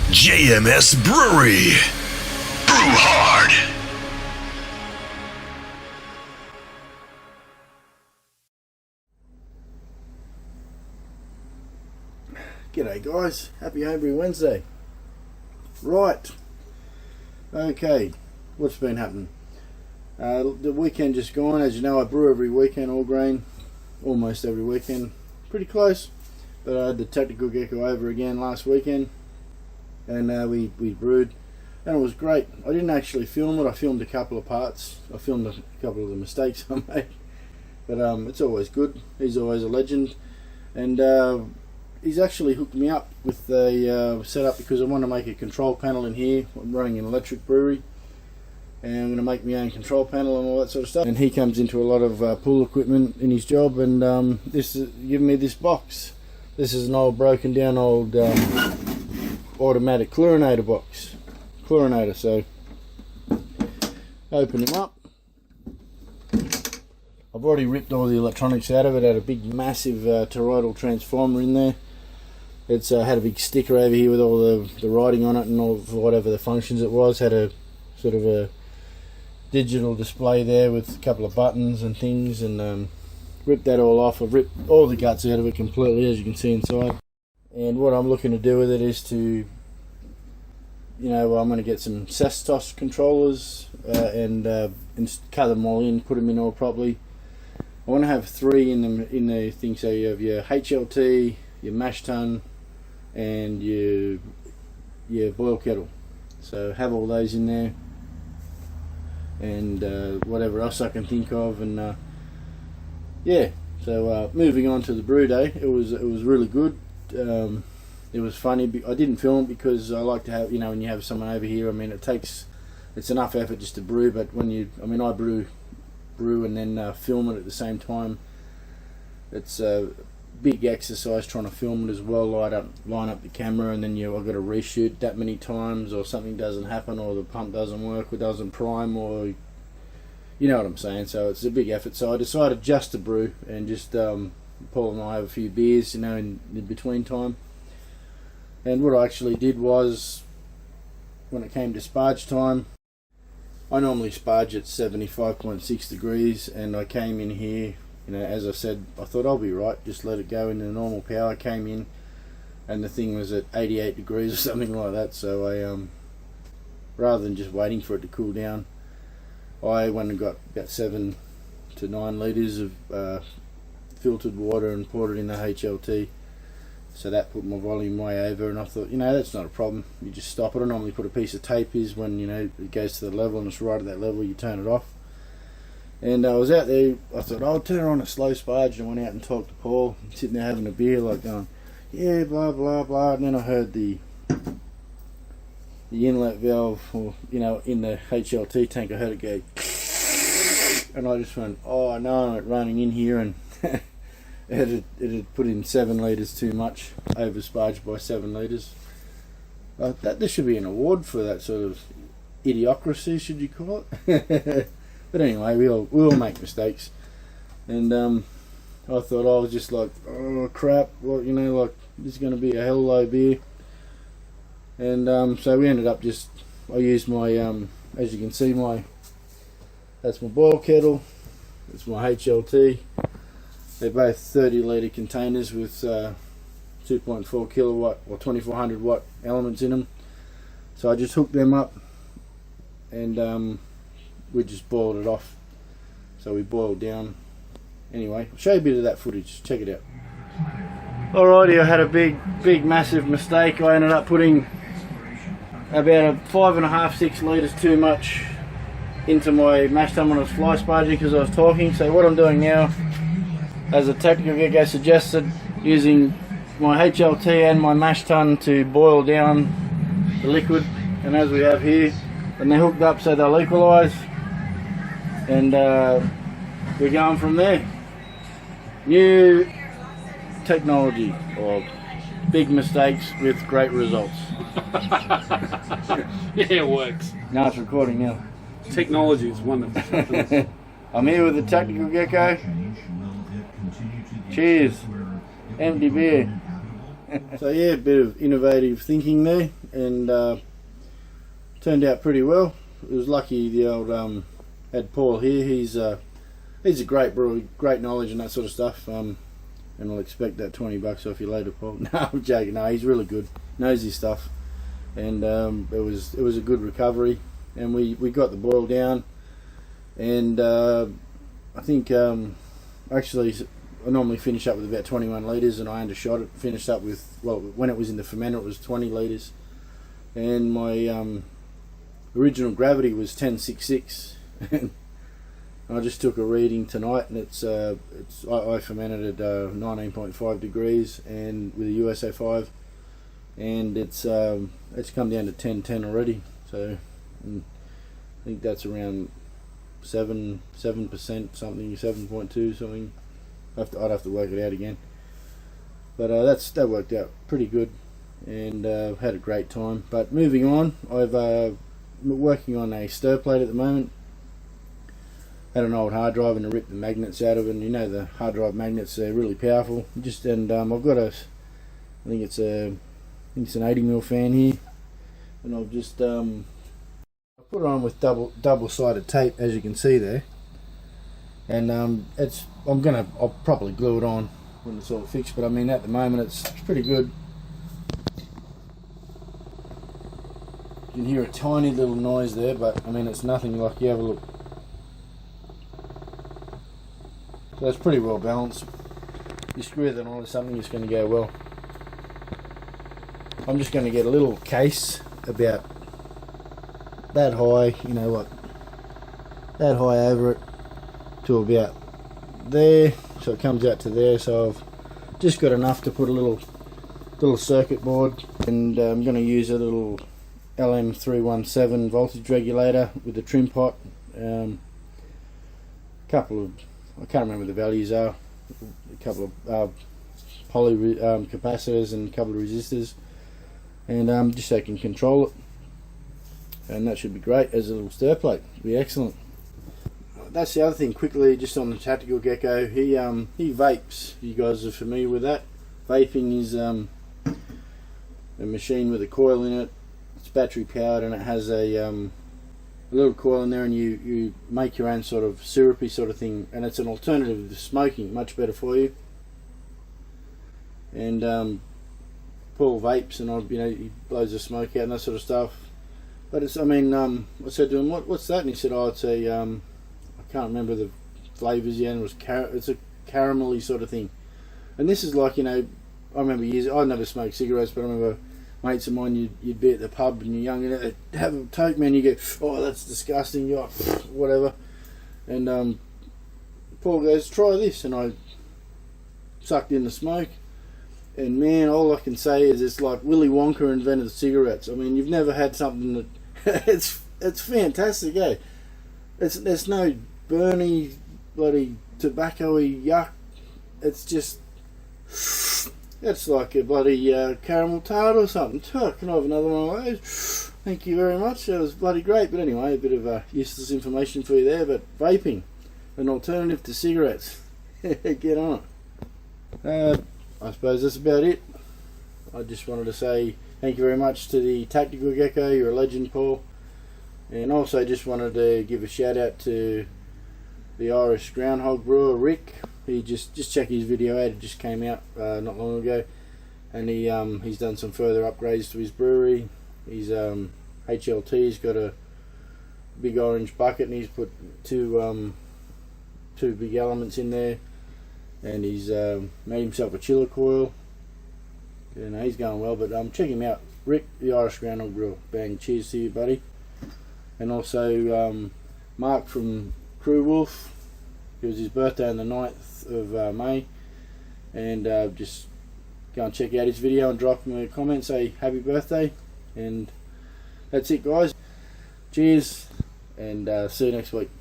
JMS Brewery. Brew hard. G'day guys, happy Homebrew Wednesday. Right, okay, what's been happening? The weekend just gone. As you know, I brew every weekend, all grain, almost every weekend, pretty close, but I had the Tactical Gecko over again last weekend, and we brewed, and it was great. I didn't actually film it. I filmed a couple of parts. I filmed a couple of the mistakes I made, but it's always good. He's always a legend, and he's actually hooked me up with a setup because I want to make a control panel in here. I'm running an electric brewery, and I'm going to make my own control panel and all that sort of stuff. And he comes into a lot of pool equipment in his job, and this is giving me this box. This is an old broken down old automatic chlorinator box. So open him up. I've already ripped all the electronics out of it. Had a big massive toroidal transformer in there. It's had a big sticker over here with all the writing on it and all whatever the functions it was. Had a sort of a digital display there with a couple of buttons and things, and ripped that all off. I've ripped all the guts out of it completely, as you can see inside. And what I'm looking to do with it is to, I'm going to get some Sestos controllers and cut them all in, put them in all properly. I want to have three in the thing, so you have your HLT, your mash tun, and your boil kettle. So have all those in there, and whatever else I can think of, and yeah. So moving on to the brew day, it was really good. It was funny. I didn't film it because I like to have, when you have someone over here, I mean, it's enough effort just to brew, but when I brew and then film it at the same time, it's a big exercise trying to film it as well. Line up the camera, and then I've got to reshoot that many times, or something doesn't happen, or the pump doesn't work, or doesn't prime, or you know what I'm saying. So it's a big effort. So I decided just to brew and just Paul and I have a few beers, in between time. And what I actually did was, when it came to sparge time, I normally sparge at 75.6 degrees, and I came in here, as I said, I thought I'll be right, just let it go into normal power. I came in and the thing was at 88 degrees or something like that, so I, rather than just waiting for it to cool down, I went and got about 7 to 9 litres of filtered water and poured it in the HLT. So that put my volume way over, and I thought, that's not a problem. You just stop it. I normally put a piece of tape when, it goes to the level and it's right at that level, you turn it off. And I was out there, I thought, I'll turn on a slow sparge, and I went out and talked to Paul, sitting there having a beer, going, yeah, blah, blah, blah. And then I heard the inlet valve, in the HLT tank, I heard it go, and I just went, oh no, it's running in here, and it had put in 7 litres too much, over sparged by 7 litres. There should be an award for that sort of idiocracy, should you call it? But anyway, we all make mistakes, and I thought I was just like, oh crap, well, this is going to be a hell low beer, and so we ended up I used my, as you can see, that's my boil kettle, that's my HLT. They're both 30 litre containers with 2.4 kilowatt or 2400 watt elements in them. So I just hooked them up, and we just boiled it off. So we boiled down. Anyway, I'll show you a bit of that footage. Check it out. Alrighty, I had a big massive mistake. I ended up putting about 5.5-6 litres too much into my mash tun when I was fly sparging because I was talking. So what I'm doing now, as a Tactical Gecko suggested, using my HLT and my mash tun to boil down the liquid, and as we have here, and they're hooked up so they'll equalise, and we're going from there. New technology, or big mistakes with great results. Yeah, it works. Now it's recording now. Technology is wonderful. I'm here with the Tactical Gecko. Cheers. Empty beer. So yeah, a bit of innovative thinking there. and turned out pretty well. It was lucky the old had Paul here. He's a great brewer, great knowledge and that sort of stuff. And I'll expect that $20 off you later, Paul. No, I'm joking. No, he's really good, knows his stuff, and it was a good recovery, and we got the boil down, and I think actually I normally finish up with about 21 litres, and I undershot it. Finished up with, well, when it was in the fermenter it was 20 litres, and my original gravity was 1066. I just took a reading tonight, and I fermented at 19.5 degrees and with a USA 5, and it's come down to 1010 already. So I think that's around 7%, something, 7.2 something. I'd have to work it out again, but that worked out pretty good, and had a great time. But moving on, I'm working on a stir plate at the moment. Had an old hard drive and I ripped the magnets out of it, and you know the hard drive magnets are really powerful. I've got I think it's an 80mm fan here, and I've just I put it on with double-sided tape, as you can see there, and I'll probably glue it on when it's all fixed, but I mean at the moment it's pretty good. You can hear a tiny little noise there, but I mean it's nothing like, you have a look. So that's pretty well balanced. You screw that on to something, it's going to go well. I'm just going to get a little case about that high, you know, like that high over it to about there, so it comes out to there. So I've just got enough to put a little circuit board, and I'm going to use a little LM317 voltage regulator with a trim pot, couple of, I can't remember the values are, a couple of poly capacitors and a couple of resistors, and just so I can control it, and that should be great as a little stir plate. It'll be excellent. That's the other thing quickly, just on the Tactical Gecko. He vapes. You guys are familiar with that. Vaping is a machine with a coil in it. It's battery powered, and it has a little coil in there, and you make your own sort of syrupy sort of thing, and it's an alternative to smoking, much better for you. And Paul vapes, and he blows the smoke out and that sort of stuff. But it's, I said to him, what's that? And he said, oh, it's a I can't remember the flavours yet. It's a caramelly sort of thing. And this is like, I remember years, I never smoked cigarettes, but I remember mates of mine, you'd be at the pub and you're young, and they'd have a toke, man, you go, oh, that's disgusting, you're like, whatever. And Paul goes, try this, and I sucked in the smoke, and man, all I can say is it's like Willy Wonka invented cigarettes. I mean, you've never had something that it's fantastic, eh? There's no burny, bloody tobacco-y yuck. It's just, it's like a bloody caramel tart or something. Oh, can I have another one of those? Thank you very much. That was bloody great. But anyway, a bit of useless information for you there. But vaping, an alternative to cigarettes. Get on it. I suppose that's about it. I just wanted to say thank you very much to the Tactical Gecko. You're a legend, Paul. And also just wanted to give a shout out to the Irish Groundhog brewer, Rick. He just check his video out. It just came out not long ago, and he's done some further upgrades to his brewery. He's HLT. He's got a big orange bucket, and he's put two big elements in there, and he's made himself a chiller coil. And he's going well. But check him out, Rick, the Irish Groundhog brewer. Bang! Cheers to you, buddy. And also Mark from Crew Wolf. It was his birthday on the 9th of May, and just go and check out his video and drop him a comment, say happy birthday, and that's it, guys. Cheers, and see you next week.